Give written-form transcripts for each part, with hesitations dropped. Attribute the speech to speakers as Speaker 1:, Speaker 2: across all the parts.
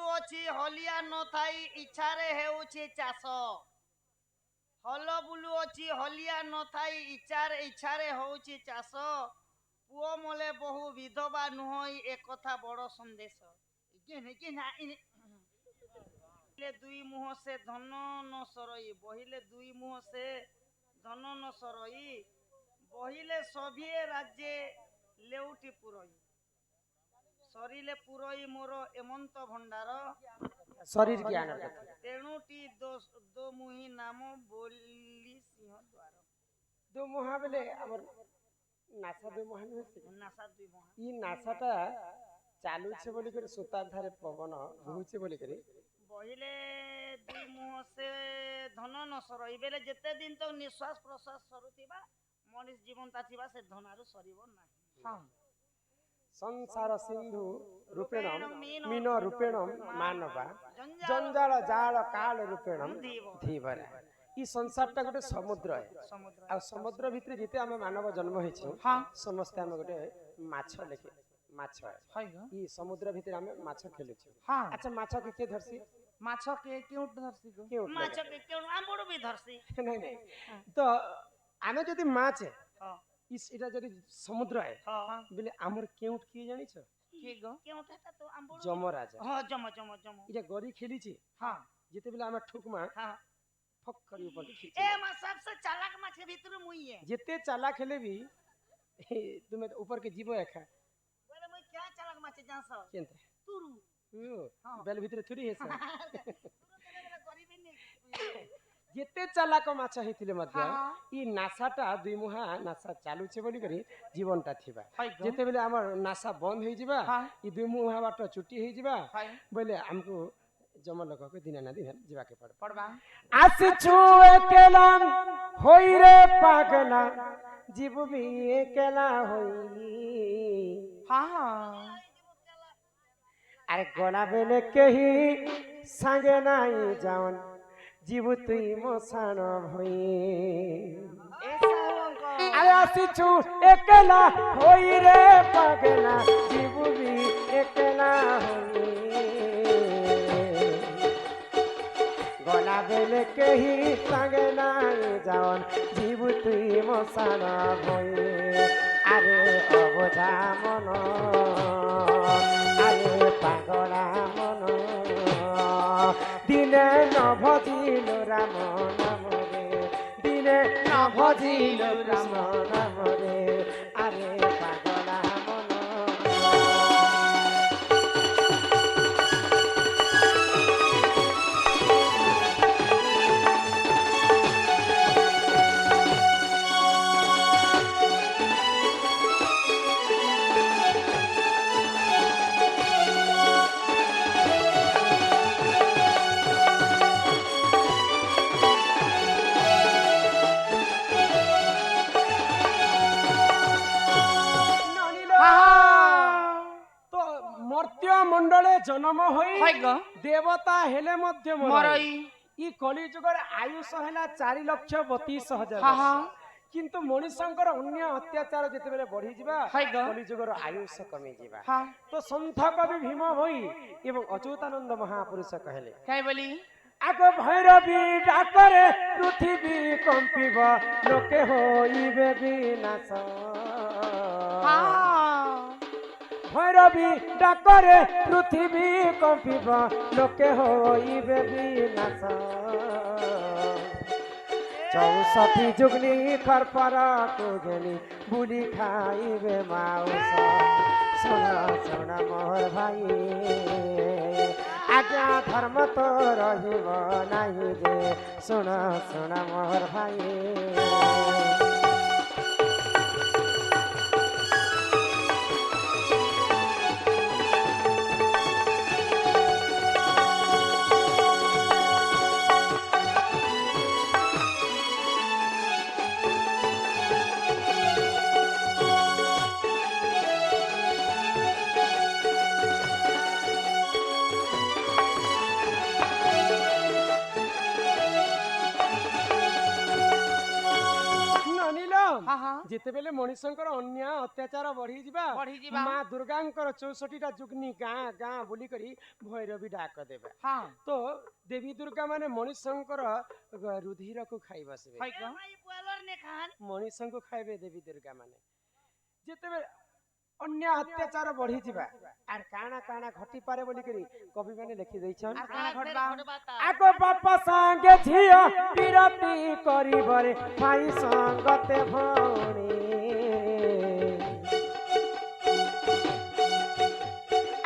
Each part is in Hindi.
Speaker 1: ବୁଲୁଅଛି ହଲିଆ ନଥାଇ ଇଚ୍ଛାରେ ହେଉଛି ଚାଷ। ହଲ ବୁଲୁଅଛି ହଲିଆ ନଥାଇ ଇଚ୍ଛାରେ ହେଉଛି ଚାଷ। ପୁଅ ମଲେ ବହୁ ବିଧବା ନୁହଁଇ ଏକଥା ବଡ଼ ସନ୍ଦେଶ। ଦୁଇ ମୁହଁ ସେ ଧନ ନ ସରଇ ବହିଲେ ଦୁଇ ମୁହଁ ସେ ଧନ ନ ସରଇ ବହିଲେ ସଭିଏ ରାଜ୍ୟ ଲେଉଟି ପୁରଇ ସରିଲେ ପୁରଇ ମୋର ଏମନ୍ତ ଭଣ୍ଡାର
Speaker 2: ଶରୀର ଜ୍ଞାନ
Speaker 1: ତେଣୁଟି ଦୋ ମୁହିଁ ନାମ ବୋଲି ସିଂହ ଦ୍ୱାର।
Speaker 2: दो मुहा बेले हमर नासा दो मुहा नसे
Speaker 1: नासा दुई मुहा
Speaker 2: ई नासाटा चालू छे बोली करे सुताधारे पवन बहुचे बोली करे
Speaker 1: बहिले दुई मुह से धन न सरई बेले जेते दिन तो निश्वास प्रश्वास सरुथिबा मनुष्य जीवनता थिबा से धनारु सरिबो नाही।
Speaker 2: हां संसार सिंधु रूपेणम मीन रूपेणम मानवा जंजाल जाल काल रूपेणम धीवरा। ई संसारटा गोटे समुद्र है आ समुद्र भितर जेते हम मानव जन्म हेछु हां समस्त हम गोटे माछ लेके माछ है ई समुद्र भितर हम माछ खेलु छु। हां अच्छा माछ के धरसी
Speaker 1: माछ के क्यों धरसी को
Speaker 2: क्यों
Speaker 1: माछ के क्यों आंबड़ भी धरसी
Speaker 2: नहीं नहीं तो आमे जदी माछ है हां इस इटा जदी समुद्र है हां बोले हमर केउट की जानि छ
Speaker 1: के गो केउट था तो आंबड़
Speaker 2: जमराज
Speaker 1: हां जम
Speaker 2: इटा गरी खेली छी हां जेते बेला हम ठुकमा हां फक करी ऊपर खींच
Speaker 1: ए मा सबसे चालाक माछ के भीतर मुई है
Speaker 2: जेते चालाक हेले भी तुमे ऊपर के जीवो एखा
Speaker 1: बोले मैं क्या चालाक माछ जास
Speaker 2: केनते
Speaker 1: तुरु
Speaker 2: बेल भीतर थोड़ी है सर
Speaker 1: गरीबी नहीं
Speaker 2: जेते चालाक माछ हेतिले मध्य ई नासाटा दुई मुहा नासा चालू छे बोली करी जीवनटा थिबा जेते बेले हमर नासा बंद होई जिबा ई दुई मुहा बाट छुट्टी होई जिबा बोले हमको जम लोग के दिन ना दिन जीवा के पड़बा आस छुए केला होई रे पागला जीव भी केला होई हां अरे गोला बेले केही संगे नाही जावन जीव तुई मोसाण भई अरे आस छु एकला होई रे पागला जीव भी एकला होई गोला बेले केही संगे नाही जावन जीव तुई मोसाण भई अरे अबोधा मन अरे पागला मन दिने न भजिलो राम नाम रे दिने न भजिलो राम नाम रे अरे पागला मन जन्म होई देवता हेले मध्य मरई ई कली जुगर आयुष हैला 4,32,000 किंतु मनुष्यंकर अन्य अत्याचार जेते बेले बढ़ी जिबा कली जुगर आयुष कमी जिबा तो संत कवि भीम होई एवं अच्युतानंद महापुरुष कहले
Speaker 1: काय बोली
Speaker 2: आगो भैरवी डाकरे पृथ्वी कंपिबा लोके होइबे विनाश भैरवी डाकरे पृथ्वी कंपिबा लोके होइबे विनाश 64 जुगनी खरपरा कुजनी बुली खाइबे माउस सुना सुना मोर भाई आज्ञा धर्म तो रहिब नाही जे सुना सुना मोर भाई যেতেবেলে মଣିষଙ୍କର ଅନ୍ୟାୟ ଅତ୍ୟାଚାର ବଢିଯିବା ମା ଦୁର୍ଗାଙ୍କର 64ଟା ଯୁଗ୍ନି ଗାଁ ଗାଁ ବୁଲି କରି ଭୈରବୀ ଡାକ ଦେବେ ତ ଦେବୀ ଦୁର୍ଗା ମାନେ ମଣିଷଙ୍କର ରୁଧିରକୁ ଖାଇ ବସିବେ ମଣିଷଙ୍କୁ ଖାଇବେ ଦେବୀ ଦୁର୍ଗା ମାନେ ଯେତେବେଳେ अन्य अत्याचार बढ़ी जीवा आर काना काना घटी पारे बोली करी कवि माने लिखि दैछन आगो बापा संगे झियो पिरती करी बरे भाई संगते भौणी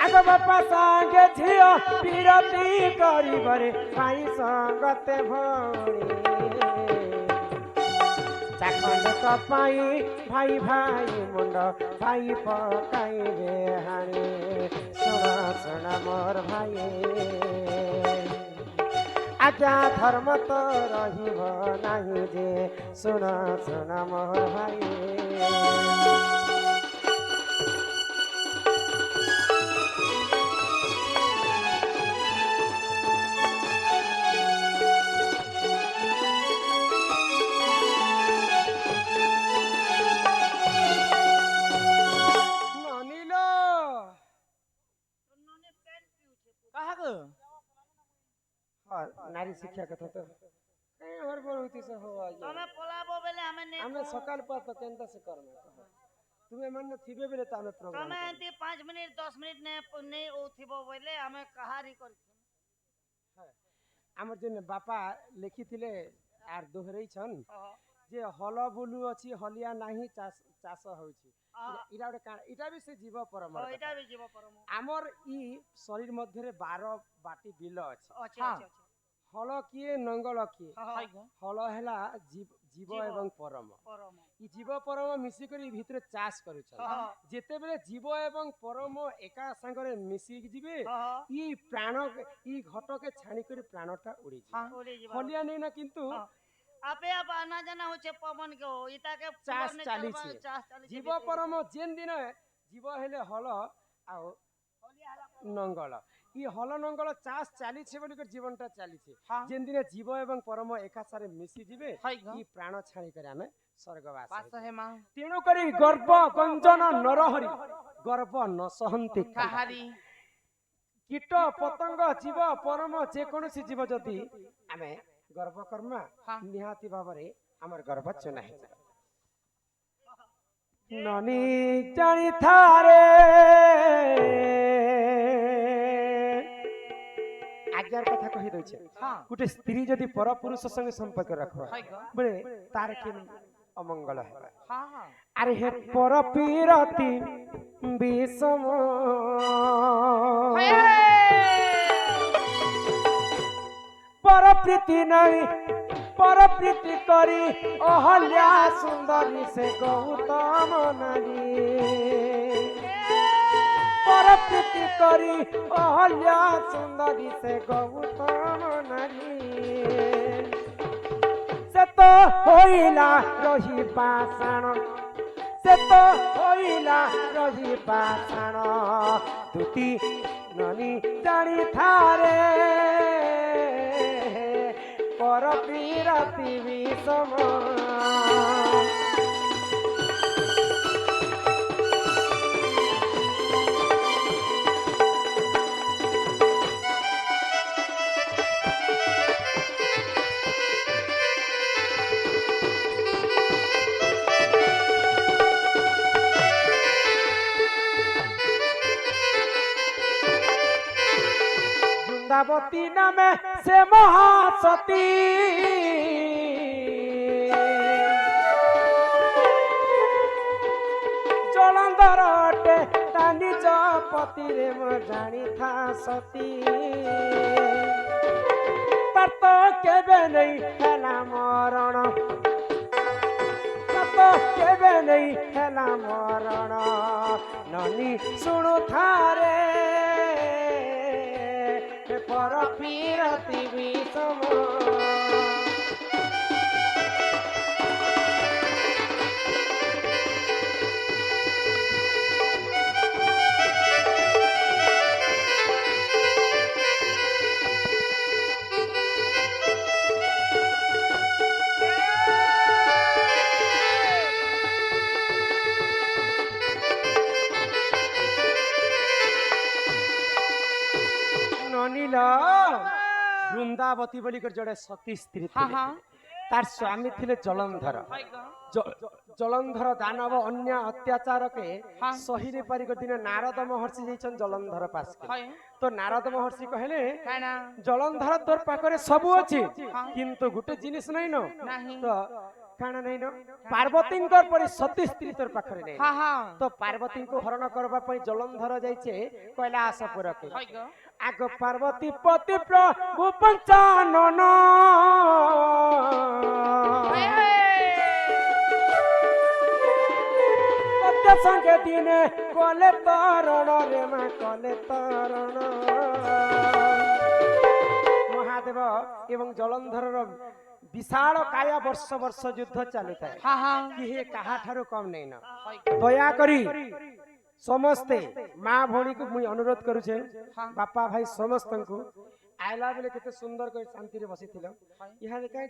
Speaker 2: आगो बापा संगे झियो पिरती करी बरे भाई संगते भौणी चाखंड कपाई भाई भाई मुंड भाई पकाइबे हाणी सुना सुना मोर भाई आज्ञा धर्म तो रहिब नाही जे सुना सुना मोर भाई नारी शिक्षा कथा तो कहीं और बोलती से हो आज
Speaker 1: तमे पोलाबो बेले हमें
Speaker 2: सकाल पर तो केंदा से करना तुम्हें मन थिबे बेले तो हमें प्रोग्राम
Speaker 1: तमे एंती 5 मिनट 10 मिनट ने ओ थिबो बेले हमें कहारी करी
Speaker 2: हां हमर जने बापा लिखि थिले आर दोहरई छन जे हल बुलु अछि हलिया नाही चाष होछि इरा इटा भी से जीव परम
Speaker 1: इटा भी जीव परम
Speaker 2: हमर ई शरीर मध्य रे 12 बाटी बिल अछि हल किए नंगल किए हल हैला जीव एवं परम ई जीव परम मिसी करी भीतर चाष करू छ जेते बेले जीव एवं परम एका संगरे मिसी जिबे ई प्राण ई घट के छाणी करी प्राणटा उड़ी हलिया नै ना किंतु
Speaker 1: आपे आप आना जाना होचे पवन के हो इता के
Speaker 2: चाष चाली छे जीव परम जेन दिन जीव हेले हल आ नंगल ई हल नंगल चाष चाली छे बोली कर जीवनटा चाली छे जेन दिन जीव एवं परम एका सारे मिसी जिबे ई प्राण छाणी करे हमें स्वर्गवास
Speaker 1: हे मां
Speaker 2: तेणु करी गर्भ गंजन नरहरि गर्भ न सहंती
Speaker 1: कहारी
Speaker 2: कीट पतंग जीव परम जे कोनोसी जीव जदी हमें गर्व कर्मा निहाती भावरे हमर गर्व चुनाहे ननी जानी थारे आज्ञार कथा कहि दै छै गुटे स्त्री जदी पर पुरुष संगे संपर्क रखबा बले तार के अमंगल है अरे हे पर पीरती विषम पर प्रीति नहीं पर प्रीति करी अहल्या सुंदरी से गौतम नारी पर प्रीति करी अहल्या सुंदरी से गौतम नारी से तो होइला रही पाषाण से तो होइला रही पाषाण तुति ननी जानी थारे पर पीरती विषम वृंदावती नामे से महासती जलंधर अटे ता निज पति रे म जानी था सती तर तो केबे नहीं हेला मरण तो केबे नहीं हेला मरण ननी सुनु थारे पर पीरती विषम ননিল বৃন্দাবতী বলি করে জড়ে সতী স্ত্রী ଥିଲେ তার স্বামী ଥିଲେ জলন্ধর জলন্ধর দানব অন্য অত্যাচারকে সহি নে পারি দিনে নারদ মহর্ষি যাইছন জলন্ধর পাশকে তো নারদ মহর্ষি কহিলে জলন্ধর তোর পাখরে সবু আছে কিন্তু গোটে জিনিস নাই ন তো কাଣା নাই ন পার্বতীঙ্কর পরি সতী স্ত্রী তোর পাখরে নাই তো পার্বতীଙ୍କୁ হরণ করবা পই জলন্ধর যাইছে কৈলাসপুরকে আগ পার্বতী পতি প্রভু পঞ্চানন সঙ্গে দিনে কলে তরণ রে মা কলে তরণ মহাদেব এবং জলন্ধরর বিশাল কায়া বর্ষ বর্ষ যুদ্ধ চালুଥାଏ কিহে কাহাଠାରୁ কম নেই না দয়া করি ସମସ୍ତେ মা ভଉଣୀକୁ ମୁଇଁ ଅନୁରୋଧ କରୁଛେ ବାପା ଭାଇ ସମସ୍ତଙ୍କୁ ଆଇଲା ବେଲେ କେତେ ସୁନ୍ଦର କରି ଶାନ୍ତିରେ ବସିଥିଲ ଇହାରେ କାଇଁ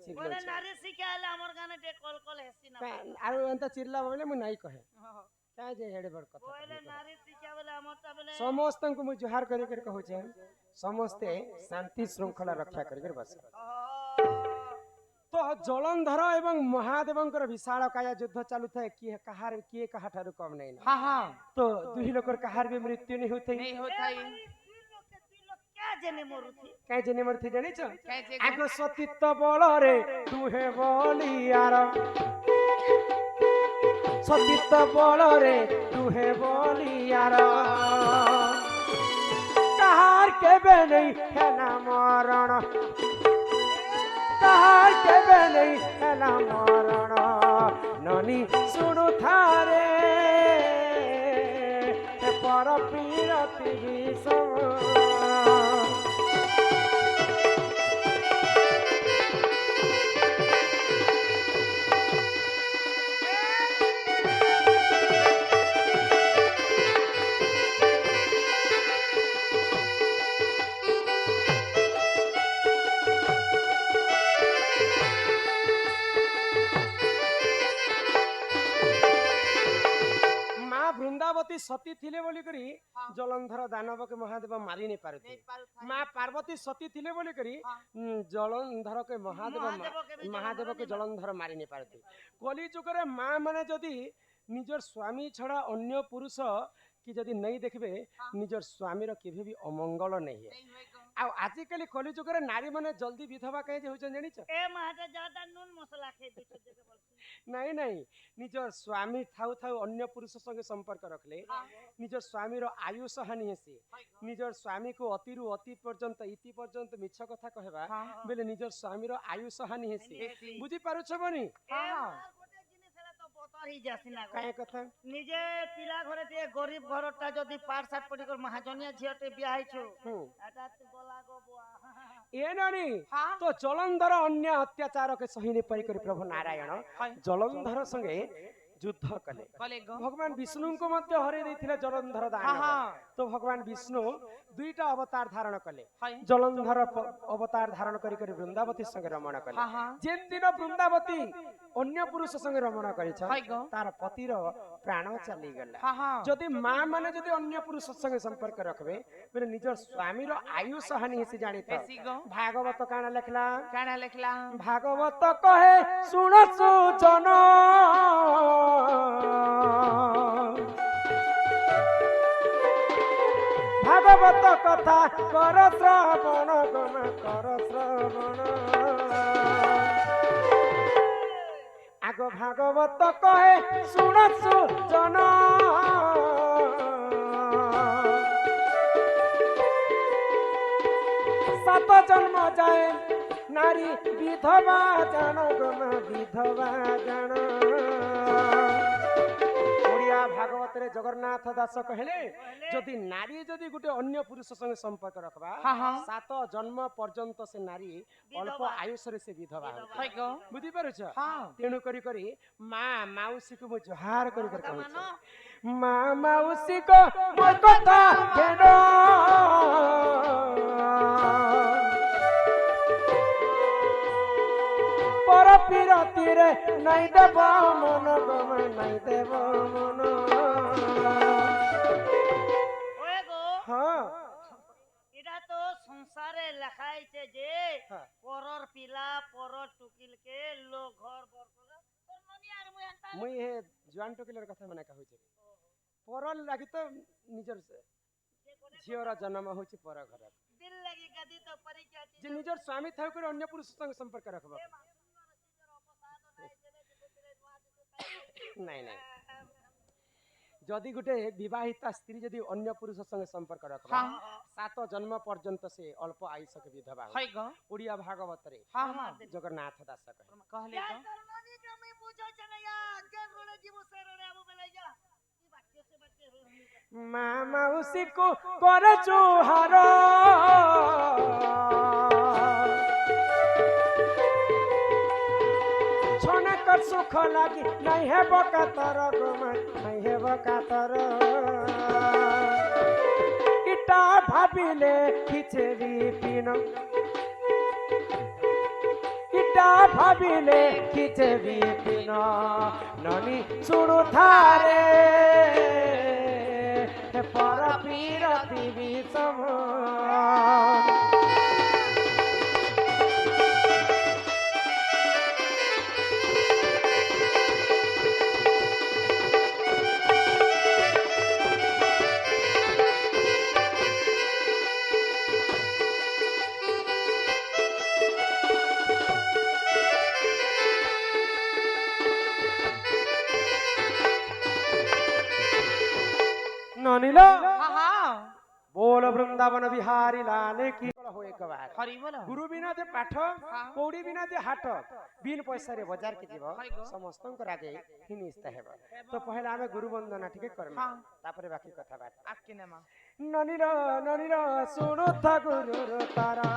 Speaker 2: ଚିର୍ଲ
Speaker 1: ନାରୀ ଶିକ୍ଷା ହେଲେ ଆମର ଗାନେ ଟେ କଲ କଲ ହେସି ନା
Speaker 2: ଆରୁ ଏନ୍ତା ଚିର୍ଲା ବେଲେ ମୁଁ ନାଇଁ କହେ କାଇଁ ଯେ ହେଡେ ବଡ କଥା
Speaker 1: କହିଲେ ନାରୀ ଶିକ୍ଷା ବେଲେ ଆମରଟା ବେଲେ
Speaker 2: ସମସ୍ତଙ୍କୁ ମୁଁ ଜୁହାର କରି କରି କହୁଛେ ସମସ୍ତେ ଶାନ୍ତି ଶୃଙ୍ଖଳା ରକ୍ଷା କରି କରି ବସ ତ ଜଳନ୍ଧର ଏବଂ ମହାଦେବଙ୍କର ବିଶାଳ କାୟା ଯୁଦ୍ଧ ଚାଲୁଥାଏ କିଏ କାହାଠାରୁ କମ ନାହିଁ ତ ଦୁଇ ଲୋକର କାହାର ବି ମୃତ୍ୟୁ ନେଇ ହୋଇଥାଏ କାଇଁ ଜେନେ ମରୁଥି ଜାଣିଛ ଆଗ ସତୀତ୍ୱ ବଳରେ ଦୁହେଁ ବଲିଆର ସତୀତ୍ୱ ବଳରେ ଦୁହେଁ ବଲିଆର କାହାର କେବେ ନେଇ ହେଲା ମରଣ কাহার কেবে নেই হেলা মরণ ননি শুণু থারে পর পীরতি বিষম ବୃନ୍ଦାବତୀ ସତୀ ଥିଲେ ବୋଲି କରି ଜଳନ୍ଧର ଦାନବକେ ମହାଦେବ ମାରି ନେଇ ପାରୁଥିଲେ ମା ପାର୍ବତୀ ସତୀ ଥିଲେ ବୋଲି କରି ଜଳନ୍ଧରକେ ମହାଦେବକେ ଜଳନ୍ଧର ମାରି ନେଇ ପାରୁଥିଲେ କଲି ଯୁଗରେ ମା ମାନେ ଯଦି ନିଜର ସ୍ୱାମୀ ଛଡା ଅନ୍ୟ ପୁରୁଷ କି ଯଦି ନେଇ ଦେଖିବେ ନିଜର ସ୍ୱାମୀର କେବେ ବି ଅମଙ୍ଗଳ ନେଇ ହୁଏ ଆଉ ଆଜିକାଲି କଲି ଯୁଗରେ ନାରୀ ମାନେ ଜଲ୍ଦି ବିଧବା କାହିଁ ଯେ ହଉଛନ୍ତି ଜାଣିଛ ନାଇଁ ନାଇଁ ନିଜର ସ୍ୱାମୀ ଥାଉ ଥାଉ ଅନ୍ୟ ପୁରୁଷ ସଙ୍ଗେ ସମ୍ପର୍କ ରଖିଲେ ନିଜର ସ୍ୱାମୀର ଆୟୁଷ ହାନି ହେସି ନିଜର ସ୍ୱାମୀକୁ ଅତିରୁ ଅତି ପର୍ଯ୍ୟନ୍ତ ଇତି ପର୍ଯ୍ୟନ୍ତ ମିଛ କଥା କହିବା ବେଲେ ନିଜର ସ୍ୱାମୀର ଆୟୁଷ ହାନି ହେସି ବୁଝିପାରୁଛ ବନି
Speaker 1: ନିଜେ ପିଲା ଘରେ ଟିକେ ଗରିବ ଘରଟା ଯଦି ପାଠ ସାଠ ପଢିକରି ମହାଜନିଆ ଝିଅଟେ ବିହା ହେଇଛୁ
Speaker 2: ଏ ନାନୀ ତ ଜଳନ୍ଧର ଅନ୍ୟ ଅତ୍ୟାଚାରକେ ସହି ନ ପାରି କରି ପ୍ରଭୁ ନାରାୟଣ ଜଳନ୍ଧର ସଙ୍ଗେ ଯୁଦ୍ଧ କଲେ ଭଗବାନ ବିଷ୍ଣୁଙ୍କୁ ମଧ୍ୟ ହରେଇ ଦେଇଥିଲେ ଜଳନ୍ଧର ଦାନବ ତ ଭଗବାନ ବିଷ୍ଣୁ ଦୁଇଟା ଅବତାର ଧାରଣ କଲେ ଜଳନ୍ଧର ଅବତାର ଧାରଣ କରି କରି ବୃନ୍ଦାବତୀ ସଙ୍ଗେ ରମଣ କଲେ ଯେନ୍ ଦିନ ବୃନ୍ଦାବତୀ ଅନ୍ୟ ପୁରୁଷ ସଙ୍ଗେ ରମଣ କରିଛ ତାର ପତିର ପ୍ରାଣ ଚାଲିଗଲା ଯଦି ମା ମାନେ ଯଦି ଅନ୍ୟ ପୁରୁଷ ସଙ୍ଗେ ସମ୍ପର୍କ ରଖିବେ ବୋଲେ ନିଜର ସ୍ୱାମୀର ଆୟୁଷ ହାନି ହେସି ଜାଣିତ ଭାଗବତ କାଣା ଲେଖିଲା ଭାଗବତ କହେ ଶୁଣ ସୁଜନ ভাগবত কথা কর শ্রবণ গণ কর শ্রবণ আগ ভাগবত কহে শুণ সুজন সাত জন্ম যায় নারী বিধবা জান গমা বিধবা জান ভাগবত রে জগন্নাথ দাস কহিলে যদি নারী যদি গোটে অন্য পুরুষ সঙ্গে সম্পর্ক রাখবা 7 জন্ম পর্যন্ত সে নারী অল্প আয়ুষরে সে বিধবা বুঝি পারুছ তেণু করি করি মা মাউসী কু মু জোহার করি করি কହୁଛି মা মাউসী কো মোর কথা ঘেন পর পিরতি রে নাই দেব মন গম নাই দেব মন
Speaker 1: এটা তো সংসারে লেখাইছে যে
Speaker 2: হ্যাঁ।
Speaker 1: পরর পিলা পরর টুকিলকে লো ঘর বর করে তোর ননি আর মুই আনতা
Speaker 2: মুই হে জোয়ান টকিলের কথা মানে কହୁଛି পরল লাগি তো নিজর ঝিওর জন্ম হচ্ছে পর ঘর
Speaker 1: দিল লাগি গদি তো পরিচয়
Speaker 2: যে নিজর স্বামী থাই করে অন্য পুরুষ সঙ্গে সম্পর্ক রাখবা নাই নাই যদি গোটে বিবাহিতা স্ত্রী যদি অন্য পুরুষ সঙ্গে সম্পর্ক রাখবা 7 জন্ম পর্যন্ত সে অল্প আয়ুষকে বিধবা
Speaker 3: হয় গো
Speaker 2: ওড়িয়া ভাগবতরে
Speaker 3: হ্যাঁ হ্যাঁ
Speaker 2: জগন্নাথ দাস কহে
Speaker 3: कहले गो
Speaker 1: তোর ননি কে মুই বুঝাই না ইয়া যে রড়ে জীব সে রড়ে আবু বেলা ইয়া কি বাক্য সে বাক্য
Speaker 2: মা মাউসী কো করে চুহার ছনকর সুখ লাগি নাই হেব কাতর গোমা নাই হেব কাতর ইটা ভাবিলে খিচেরি পিন ইটা ভাবিলে খিচেরি পিন ননি শুণু থারে পর পীরতি বিষম ननिल
Speaker 3: हां हां
Speaker 2: बोल वृंदावन बिहारी लाल की हो एक बार
Speaker 3: हरि बोलो
Speaker 2: गुरु बिना जे पाठ कौड़ी बिना जे हाट बिन पैसा रे बाजार के जीव समस्त आगे हिनिस्ता हेब तो पहले आमे गुरु वंदना ठीक करना तापरे बाकी कथा बात
Speaker 3: आके नेमा
Speaker 2: ननिल ननिल सुनो था गुरु तारा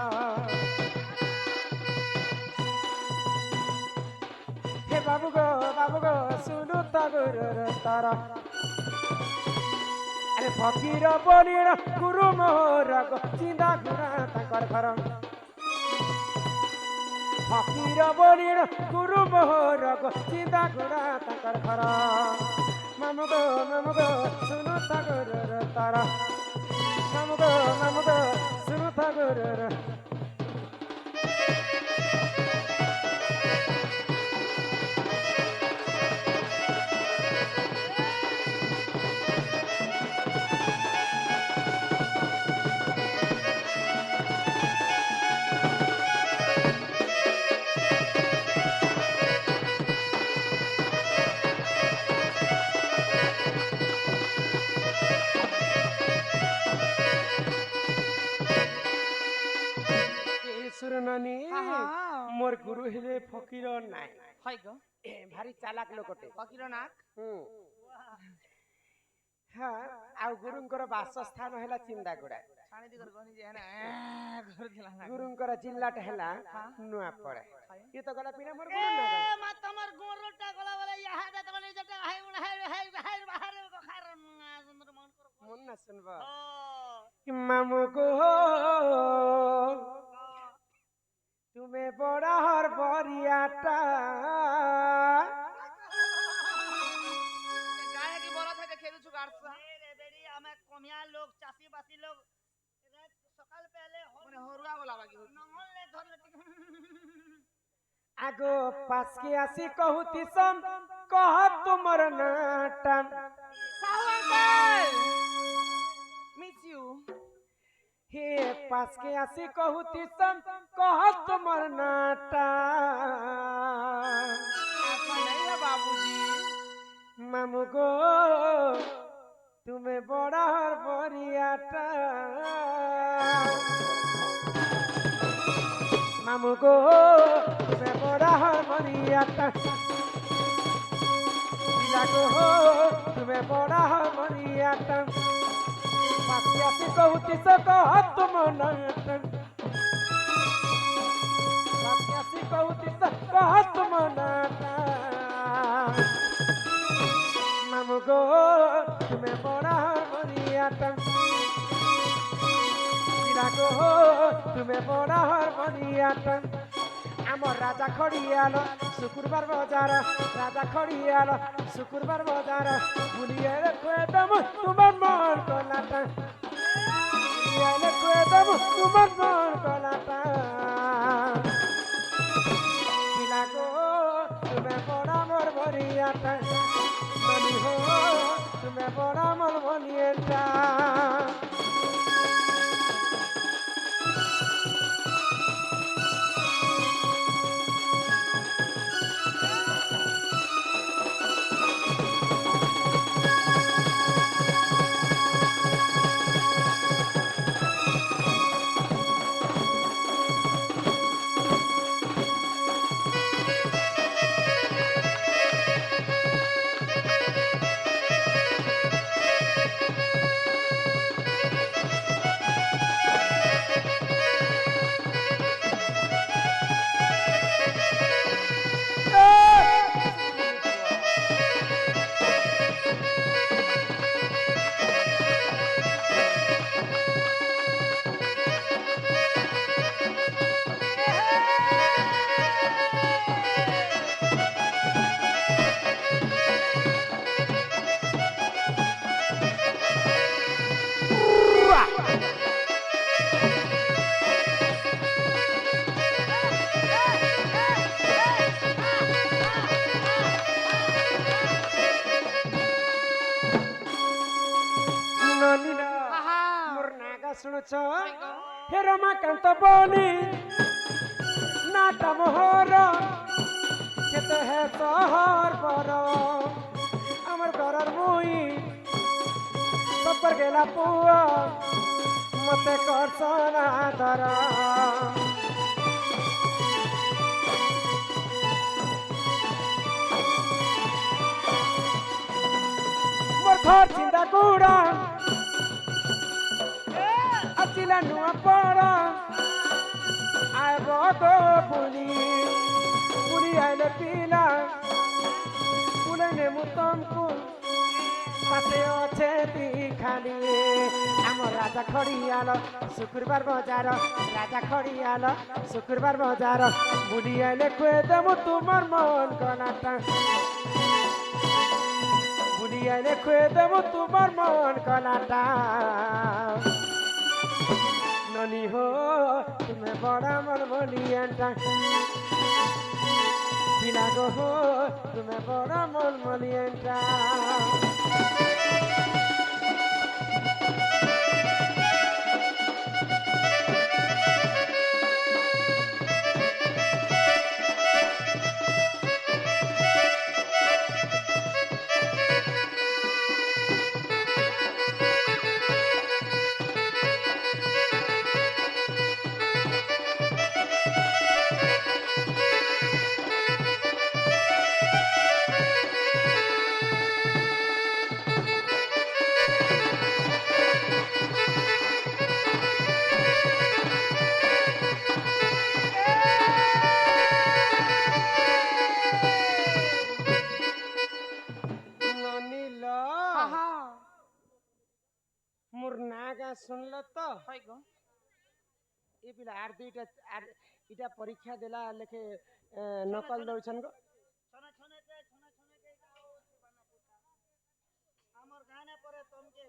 Speaker 2: हे बाबू गो सुनो था गुरु तारा अरे फकीर बोलिर गुरु मोर चिंता गुरा ताकर घर फकीर बोलिर गुरु मोर चिंता गुरा ताकर घर मामु गो सुनु था गुरु तारा मामु गो सुनु था गुरु सुरनानी
Speaker 3: हां हां
Speaker 2: मोर गुरु हेले फकीर नाय
Speaker 3: হয় গো
Speaker 2: भारी चालाक लोकटे
Speaker 3: फकीर नाक
Speaker 2: हाँ आ गुरुंकर वासस्थान हेला चिंदागुड़ा
Speaker 3: छाणी दिगर गनी जे ना घर दिला ना
Speaker 2: गुरुंकर जिल्लाट हेला नुआ पड़े ये तो गला पीना मोर गुरु ना
Speaker 1: এ মা তোমার গোরটা গলা বলে ইয়া হাতে তোমার যেটা হাই উন হাই হাই হাই বাহারে কো খার সুন্দর মন করো
Speaker 2: मन ना सुनबा
Speaker 1: ও
Speaker 2: मामू को तुम्हें बड़ा हर बरियाटा
Speaker 3: গায়ে কি বলা থাকে খেলু চু গাড়ছা
Speaker 1: রে বেড়ি আমি কমিয়া লোক চাষি বাসি লোক সকাল পেলে
Speaker 3: মানে হরুয়া বলা বাকি
Speaker 1: নহলে ধরলে
Speaker 2: आगो पास के आसी कहूती सम कह तुमर नाटा
Speaker 3: सावंकर मिस यू
Speaker 2: हे पास के आसी कहूती सम कह तुमर नाटा
Speaker 3: ऐसा नहीं है बाबूजी
Speaker 2: मामू गो तुम्हें बड़ा हर बरियाटा मामू गो तुम्हें बड़ा हर बरियाटा पिला गो तुम्हें बड़ा हर बरियाटा पासी आसी कहूती सो कह तुम नाटा पासी आसी कहूती सो कह तुम नाटा मामू गो तुम्हें बड़ा बरियाटा पिला गो तुम्हें बड़ा बरियाटा आमर राजा खड़ियाल शुक्रवार बाजार राजा खड़ियाल शुक्रवार बाजार बुलिए खुएदम तुम्हार मन को लाटा बुलिए खुएदम দেব তোমার মন গলাটা পিলা গো তুমি বড়া মোর বরিয়াটা ননি হো তুমি বড়া মোর বনিয়েটা শুনছ হে রমাকান্ত বলি নাটা মোহর খেতে হে শহর বড় আমার ঘরের মুই সবর গেলা পুয়া মতে করছ না ধর মোর ঘর চিন্তা কুড়া Atila nua para ai bogo puli puli ai le pila puli ne mutamku pate oche ti khali amor raja khodialo শুক্রবার বাজার রাজা খড়িয়ালো শুক্রবার বাজার puli ai le kue demo tumar mon konata puli ai le kue demo tumar mon konata ननी हो तुम्हें बड़ा मन मलियंटा पिला गो हो तुम्हें बड़ा मन मलियंटा শুনল তো এ পিলা আর দুইটা আর এটা পরীক্ষা দেলা লেখে নকল দউছন গো
Speaker 1: ছনে ছনেতে আমার গানে পরে তোমকে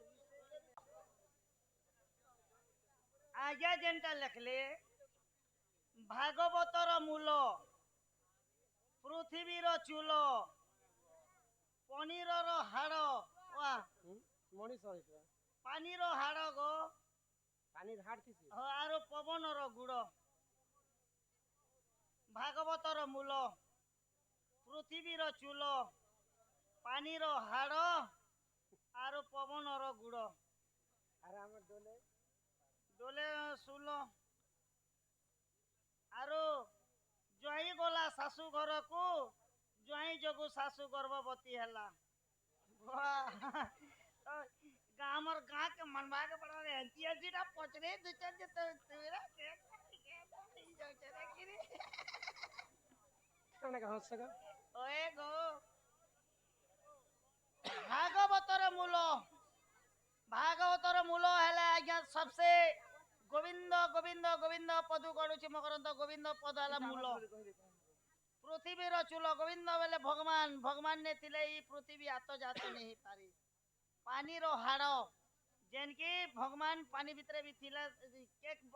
Speaker 1: আগে যেটা লেখলে ভাগবতর মূল পৃথিবীর চূল পনিরর হাড় ওয়া
Speaker 2: মনিষ হইছে
Speaker 1: পানির হাড় গো
Speaker 2: পানির হাড় কিছে
Speaker 1: আর পবনর গুড় ভাগবতর মূল পৃথিবীর চূল পানির হাড় আর পবনর গুড়
Speaker 2: আর আমার দোলে
Speaker 1: দোলে শুল আর জয়ী গলা শাশু ঘরকু জয়ী যোগু শাশু গর্ভবতী হেলা আমার গাঁ के मनवा के पड़ा रे ऐतिहासिक पचरे दु चार जे तेरा
Speaker 2: কানে হচ্ছে গো
Speaker 1: ওয়ে গো ভাগবতর মূল হেলে আজ্ঞা सबसे গোবিন্দ গোবিন্দ গোবিন্দ পদু গড়ুছি মকরন্ত গোবিন্দ পদ হেলা মূল পৃথিবীর চূল গোবিন্দ বেলে ভগবান নে থিলে এই পৃথিবী আত্মজাত নেই পারি পানির হাড় जेन की भगवान पानी भितरे भी थिला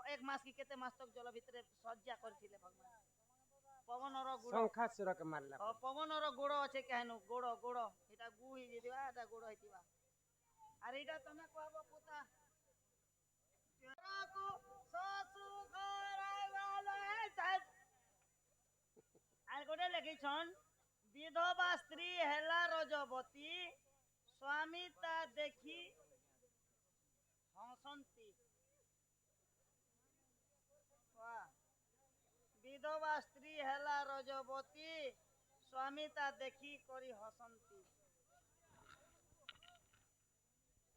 Speaker 1: एक मास की केते मास तक जल भितरे सज्जा करथिले भगवान पवन रो गुड़
Speaker 2: शंखा सुरक मारला
Speaker 1: पवन रो गुड़ আছে कहनु गुड़ गुड़ এটা গু হি দিবা এটা গুড় হইতিবা আর এটা তুমি কহব পুতা তেরাকু সসু করাইবালে আর গোটে লেখিছন বিধবা স্ত্রী হেলা রজবতী স্বামী তা দেখি हसंती विधवा स्त्री हेला रजबती स्वामी ता देखी करी हसंती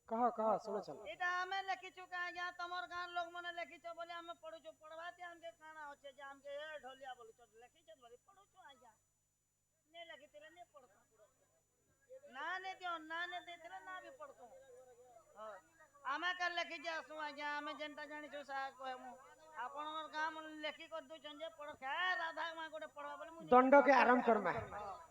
Speaker 2: कह सुनो चल
Speaker 1: एटा हमें लिखिछु का या तमर गान लोग मने लिखिछु बोले हम पढुछु पढवाते हमके काना होचे जे हमके ए ढोलिया बोले तो लिखिछु बोले पढुछु आजा ने लिखितले ने पढतो ना ने दियो ना ने देतले ना भी पढतो हां आमे कर लिखि जे आसु आजा हमें जनता जानि छु सा कहमु आपनर गाम लिखि कर दु जे पढ के राधा मा गोटे पढवा बोले
Speaker 2: दंड के आराम करमा